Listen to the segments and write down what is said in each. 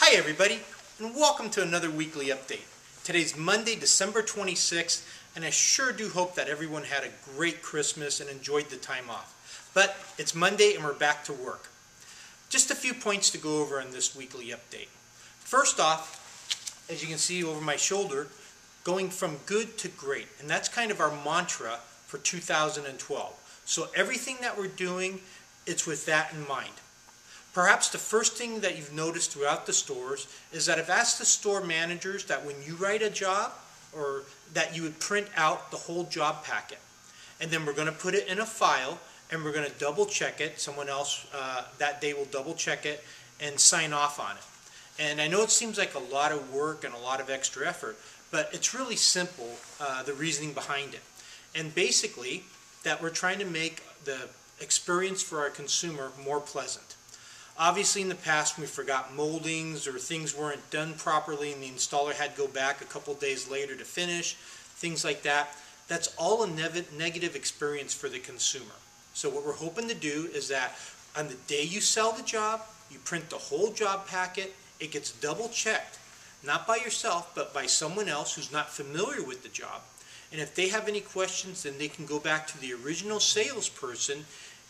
Hi everybody, and welcome to another weekly update. Today's Monday, December 26th, and I sure do hope that everyone had a great Christmas and enjoyed the time off. But it's Monday and we're back to work. Just a few points to go over in this weekly update. First off, as you can see over my shoulder, going from good to great, and that's kind of our mantra for 2012. So everything that we're doing, it's with that in mind. Perhaps the first thing that you've noticed throughout the stores is that I've asked the store managers that when you write a job, or that you would print out the whole job packet. And then we're going to put it in a file and we're going to double check it. Someone else that day will double check it and sign off on it. And I know it seems like a lot of work and a lot of extra effort, but it's really simple, the reasoning behind it. And basically that we're trying to make the experience for our consumer more pleasant. Obviously in the past we forgot moldings or things weren't done properly and the installer had to go back a couple days later to finish, things like that. That's all a negative experience for the consumer. So what we're hoping to do is that on the day you sell the job, you print the whole job packet, it gets double checked, not by yourself but by someone else who's not familiar with the job. And if they have any questions, then they can go back to the original salesperson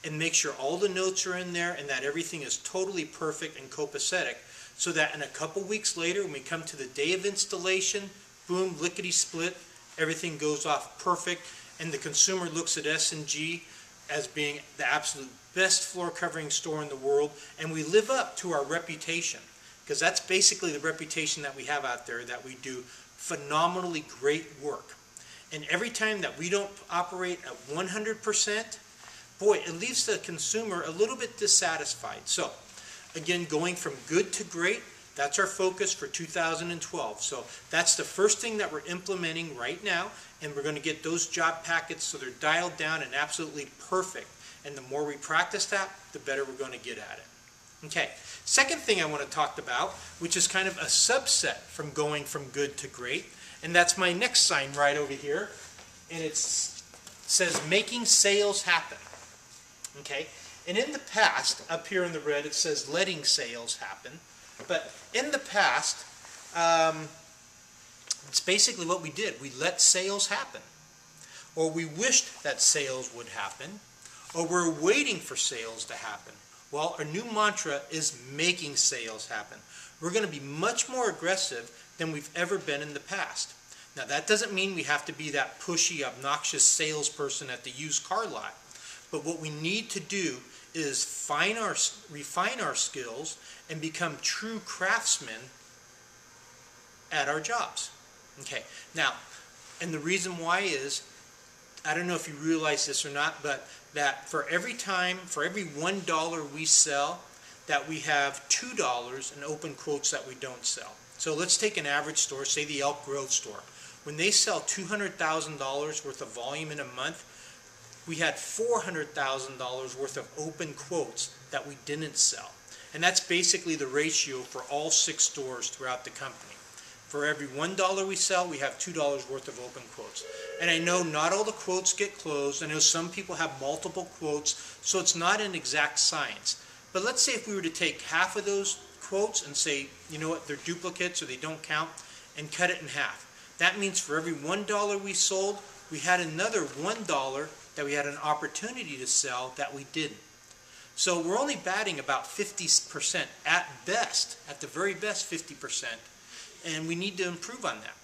and make sure all the notes are in there and that everything is totally perfect and copacetic, so that in a couple weeks later when we come to the day of installation, boom, lickety-split, everything goes off perfect and the consumer looks at S&G as being the absolute best floor covering store in the world, and we live up to our reputation, because that's basically the reputation that we have out there, that we do phenomenally great work. And every time that we don't operate at 100%, boy, it leaves the consumer a little bit dissatisfied. So, again, going from good to great, that's our focus for 2012. So that's the first thing that we're implementing right now, and we're going to get those job packets so they're dialed down and absolutely perfect. And the more we practice that, the better we're going to get at it. Okay, second thing I want to talk about, which is kind of a subset from going from good to great, and that's my next sign right over here, and it says making sales happen. Okay, and in the past, up here in the red, it says letting sales happen. But in the past, it's basically what we did. We let sales happen. Or we wished that sales would happen. Or we're waiting for sales to happen. Well, our new mantra is making sales happen. We're going to be much more aggressive than we've ever been in the past. Now, that doesn't mean we have to be that pushy, obnoxious salesperson at the used car lot. But what we need to do is refine our skills and become true craftsmen at our jobs. Okay, now, and the reason why is, I don't know if you realize this or not, but that for every $1 we sell, that we have $2 in open quotes that we don't sell. So let's take an average store, say the Elk Grove store. When they sell $200,000 worth of volume in a month, we had $400,000 worth of open quotes that we didn't sell. And that's basically the ratio for all 6 stores throughout the company. For every $1 we sell, we have $2 worth of open quotes. And I know not all the quotes get closed. I know some people have multiple quotes, so it's not an exact science. But let's say if we were to take half of those quotes and say, you know what, they're duplicates or they don't count, and cut it in half. That means for every $1 we sold, we had another $1 that we had an opportunity to sell that we didn't. So we're only batting about 50% at best, at the very best 50%, and we need to improve on that.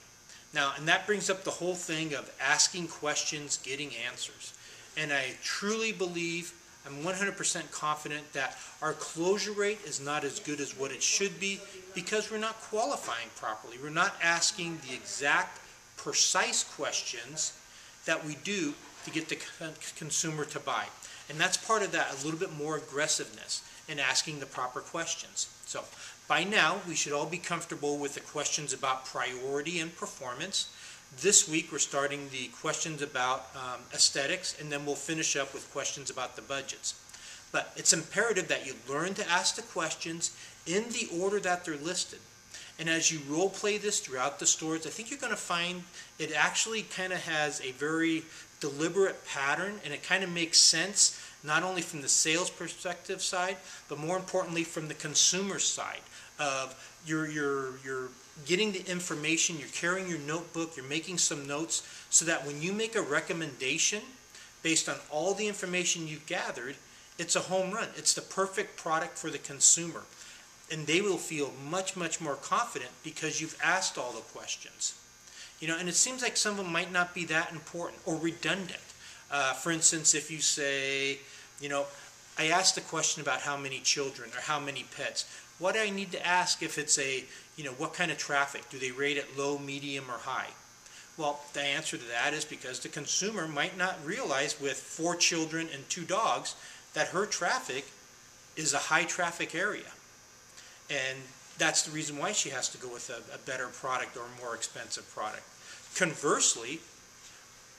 Now, and that brings up the whole thing of asking questions, getting answers. And I truly believe, I'm 100% confident that our closure rate is not as good as what it should be because we're not qualifying properly. We're not asking the exact, precise questions that we do to get the consumer to buy. And that's part of that, a little bit more aggressiveness in asking the proper questions. So by now, we should all be comfortable with the questions about priority and performance. This week, we're starting the questions about aesthetics, and then we'll finish up with questions about the budgets. But it's imperative that you learn to ask the questions in the order that they're listed. And as you role play this throughout the stores, I think you're going to find it actually kind of has a very deliberate pattern, and it kind of makes sense not only from the sales perspective side, but more importantly from the consumer side of you're getting the information, you're carrying your notebook, you're making some notes, so that when you make a recommendation based on all the information you've gathered, it's a home run. It's the perfect product for the consumer. And they will feel much, much more confident because you've asked all the questions. You know, and it seems like some of them might not be that important or redundant. For instance, if you say, you know, I asked a question about how many children or how many pets. What do I need to ask if it's a, you know, what kind of traffic? Do they rate it low, medium, or high? Well, the answer to that is because the consumer might not realize with 4 children and 2 dogs that her traffic is a high traffic area. And that's the reason why she has to go with a better product or a more expensive product. Conversely,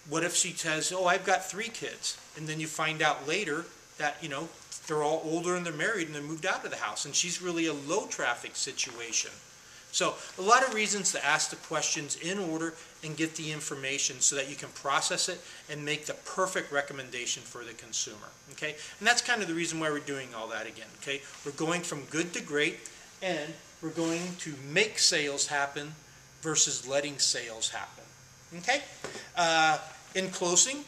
what if she says, oh, I've got 3 kids, and then you find out later that, you know, they're all older and they're married and they moved out of the house, and she's really a low traffic situation. So a lot of reasons to ask the questions in order and get the information so that you can process it and make the perfect recommendation for the consumer. Okay, and that's kind of the reason why we're doing all that again. Okay, we're going from good to great, and we're going to make sales happen versus letting sales happen. Okay, in closing,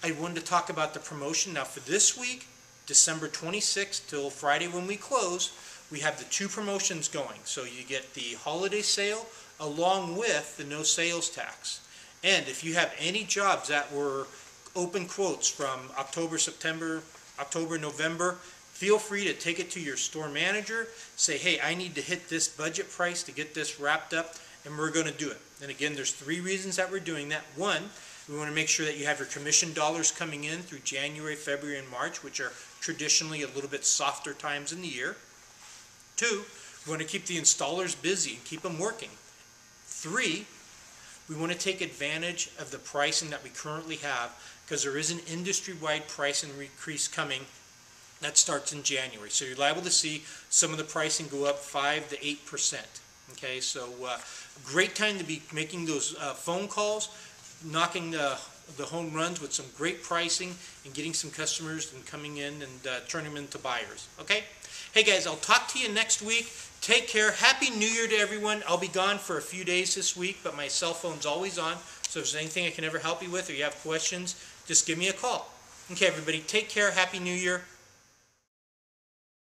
I wanted to talk about the promotion. Now for this week, December 26th till Friday when we close, we have the 2 promotions going. So you get the holiday sale along with the no sales tax. And if you have any jobs that were open quotes from October, September, October, November, feel free to take it to your store manager, say, hey, I need to hit this budget price to get this wrapped up, and we're going to do it. And again, there's 3 reasons that we're doing that. 1, we want to make sure that you have your commission dollars coming in through January, February, and March, which are traditionally a little bit softer times in the year. 2, we want to keep the installers busy and keep them working. 3, we want to take advantage of the pricing that we currently have, because there is an industry-wide price increase coming that starts in January. So you're liable to see some of the pricing go up 5 to 8%. Okay, so great time to be making those phone calls, knocking the home runs with some great pricing and getting some customers and coming in and turning them into buyers. Okay? Hey guys, I'll talk to you next week. Take care. Happy New Year to everyone. I'll be gone for a few days this week, but my cell phone's always on. So if there's anything I can ever help you with or you have questions, just give me a call. Okay, everybody, take care. Happy New Year.